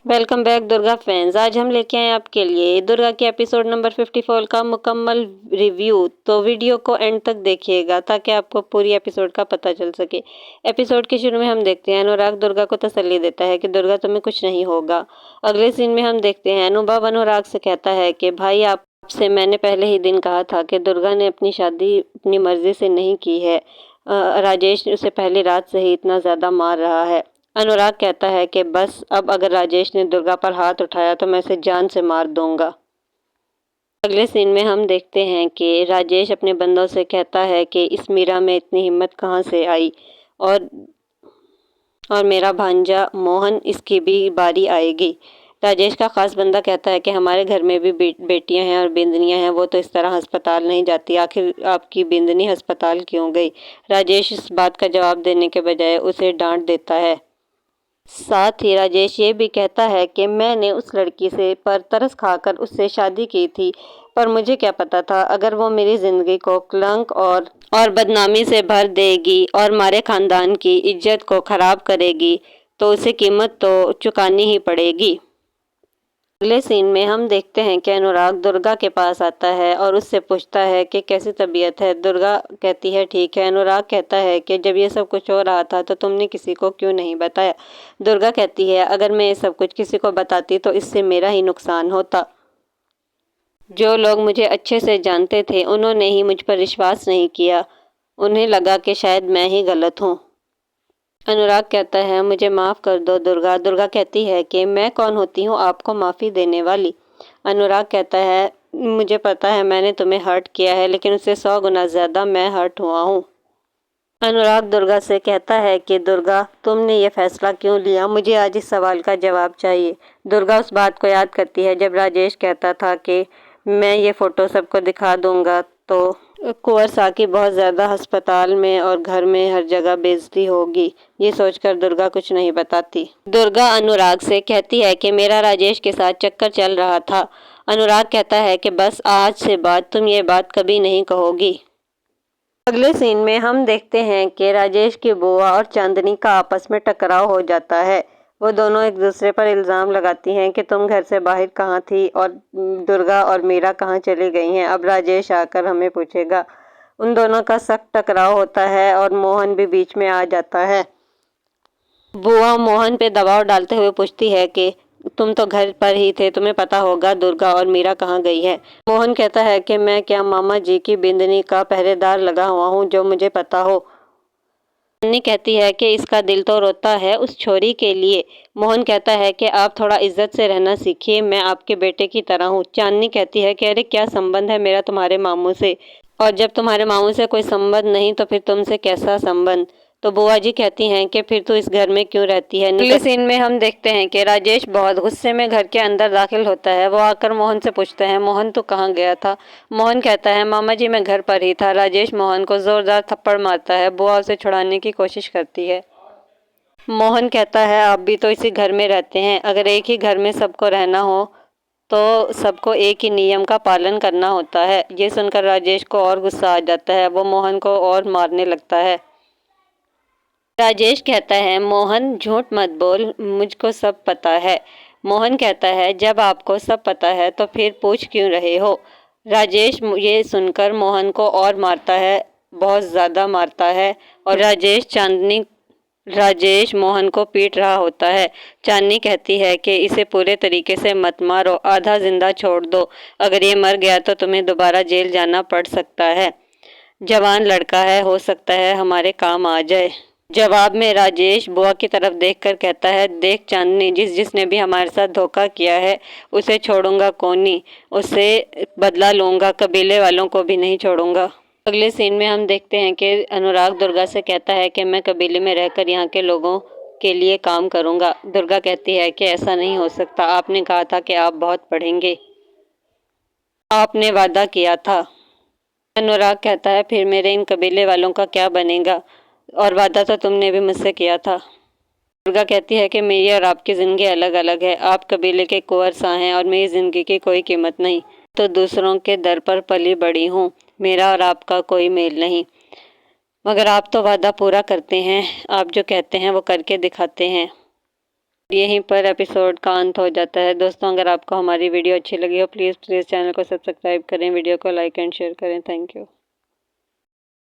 Welcome back Durga fans. आज हम लेके आए आपके लिए दुर्गा के एपिसोड नंबर 54 का मुकम्मल रिव्यू। तो वीडियो को एंड तक देखिएगा ताकि आपको पूरी एपिसोड का पता चल सके। एपिसोड के शुरू में हम देखते हैं अनुराग दुर्गा को तसल्ली देता है कि दुर्गा तुम्हें कुछ नहीं होगा। अगले सीन में हम देखते हैं अनुभव अनुराग से कहता है कि भाई आपसे मैंने पहले ही दिन कहा था कि दुर्गा ने अपनी शादी अपनी मर्जी से नहीं की है। राजेश उसे पहली रात से ही इतना ज़्यादा मार रहा है। अनुराग कहता है कि बस अब अगर राजेश ने दुर्गा पर हाथ उठाया तो मैं उसे जान से मार दूंगा। अगले सीन में हम देखते हैं कि राजेश अपने बंदों से कहता है कि इस मीरा में इतनी हिम्मत कहाँ से आई और मेरा भांजा मोहन इसकी भी बारी आएगी। राजेश का खास बंदा कहता है कि हमारे घर में भी बेटियां हैं और बिंदनियां हैं, वो तो इस तरह अस्पताल नहीं जाती, आखिर आपकी बिंदनी अस्पताल क्यों गई। राजेश इस बात का जवाब देने के बजाय उसे डांट देता है। साथ ही राजेश ये भी कहता है कि मैंने उस लड़की से पर तरस खाकर उससे शादी की थी, पर मुझे क्या पता था अगर वो मेरी जिंदगी को कलंक और बदनामी से भर देगी और हमारे खानदान की इज्जत को खराब करेगी तो उसे कीमत तो चुकानी ही पड़ेगी। अगले सीन में हम देखते हैं कि अनुराग दुर्गा के पास आता है और उससे पूछता है कि कैसी तबीयत है। दुर्गा कहती है ठीक है। अनुराग कहता है कि जब ये सब कुछ हो रहा था तो तुमने किसी को क्यों नहीं बताया। दुर्गा कहती है अगर मैं ये सब कुछ किसी को बताती तो इससे मेरा ही नुकसान होता। जो लोग मुझे अच्छे से जानते थे उन्होंने ही मुझ पर विश्वास नहीं किया, उन्हें लगा कि शायद मैं ही गलत हूँ। अनुराग कहता है मुझे माफ़ कर दो दुर्गा। दुर्गा कहती है कि मैं कौन होती हूँ आपको माफ़ी देने वाली। अनुराग कहता है मुझे पता है मैंने तुम्हें हर्ट किया है, लेकिन उससे 100 गुना ज़्यादा मैं हर्ट हुआ हूँ। अनुराग दुर्गा से कहता है कि दुर्गा तुमने ये फैसला क्यों लिया, मुझे आज इस सवाल का जवाब चाहिए। दुर्गा उस बात को याद करती है जब राजेश कहता था कि मैं ये फ़ोटो सबको दिखा दूंगा तो कुंवर साकी बहुत ज़्यादा अस्पताल में और घर में हर जगह बेइज्जती होगी। ये सोचकर दुर्गा कुछ नहीं बताती। दुर्गा अनुराग से कहती है कि मेरा राजेश के साथ चक्कर चल रहा था। अनुराग कहता है कि बस आज से बाद तुम ये बात कभी नहीं कहोगी। अगले सीन में हम देखते हैं कि राजेश की बुआ और चांदनी का आपस में टकराव हो जाता है। वो दोनों एक दूसरे पर इल्ज़ाम लगाती हैं कि तुम घर से बाहर कहाँ थी और दुर्गा और मीरा कहाँ चली गई हैं। अब राजेश आकर हमें पूछेगा। उन दोनों का सख्त टकराव होता है और मोहन भी बीच में आ जाता है। बुआ मोहन पे दबाव डालते हुए पूछती है कि तुम तो घर पर ही थे, तुम्हें पता होगा दुर्गा और मीरा कहाँ गई है। मोहन कहता है कि मैं क्या मामा जी की बिंदनी का पहरेदार लगा हुआ हूँ जो मुझे पता हो। चांदनी कहती है कि इसका दिल तो रोता है उस छोरी के लिए। मोहन कहता है कि आप थोड़ा इज्जत से रहना सीखिए, मैं आपके बेटे की तरह हूँ। चांदनी कहती है कि अरे क्या संबंध है मेरा तुम्हारे मामू से, और जब तुम्हारे मामू से कोई संबंध नहीं तो फिर तुमसे कैसा संबंध। तो बुआ जी कहती हैं कि फिर तू इस घर में क्यों रहती है। अगले सीन में हम देखते हैं कि राजेश बहुत गुस्से में घर के अंदर दाखिल होता है। वो आकर मोहन से पूछता है मोहन तू कहाँ गया था। मोहन कहता है मामा जी मैं घर पर ही था। राजेश मोहन को जोरदार थप्पड़ मारता है। बुआ उसे छुड़ाने की कोशिश करती है। मोहन कहता है आप भी तो इसी घर में रहते हैं, अगर एक ही घर में सबको रहना हो तो सबको एक ही नियम का पालन करना होता है। ये सुनकर राजेश को और गुस्सा आ जाता है। वो मोहन को और मारने लगता है। राजेश कहता है मोहन झूठ मत बोल, मुझको सब पता है। मोहन कहता है जब आपको सब पता है तो फिर पूछ क्यों रहे हो। राजेश ये सुनकर मोहन को और मारता है, बहुत ज़्यादा मारता है। और राजेश मोहन को पीट रहा होता है। चांदनी कहती है कि इसे पूरे तरीके से मत मारो, आधा जिंदा छोड़ दो, अगर ये मर गया तो तुम्हें दोबारा जेल जाना पड़ सकता है। जवान लड़का है, हो सकता है हमारे काम आ जाए। जवाब में राजेश बुआ की तरफ देखकर कहता है देख चांदनी, जिसने भी हमारे साथ धोखा किया है उसे छोड़ूंगा कौन नहीं, उससे बदला लूंगा, कबीले वालों को भी नहीं छोड़ूंगा। अगले सीन में हम देखते हैं कि अनुराग दुर्गा से कहता है कि मैं कबीले में रहकर यहाँ के लोगों के लिए काम करूँगा। दुर्गा कहती है कि ऐसा नहीं हो सकता, आपने कहा था कि आप बहुत पढ़ेंगे, आपने वादा किया था। अनुराग कहता है फिर मेरे इन कबीले वालों का क्या बनेगा, और वादा तो तुमने भी मुझसे किया था। दुर्गा कहती है कि मेरी और आपकी ज़िंदगी अलग अलग है, आप कबीले के कुंवर सा हैं और मेरी ज़िंदगी की कोई कीमत नहीं, तो दूसरों के दर पर पली बड़ी हूँ, मेरा और आपका कोई मेल नहीं। मगर आप तो वादा पूरा करते हैं, आप जो कहते हैं वो करके दिखाते हैं। यहीं पर एपिसोड का अंत हो जाता है। दोस्तों, अगर आपको हमारी वीडियो अच्छी लगी हो प्लीज़ चैनल को सब्सक्राइब करें, वीडियो को लाइक एंड शेयर करें। Thank you.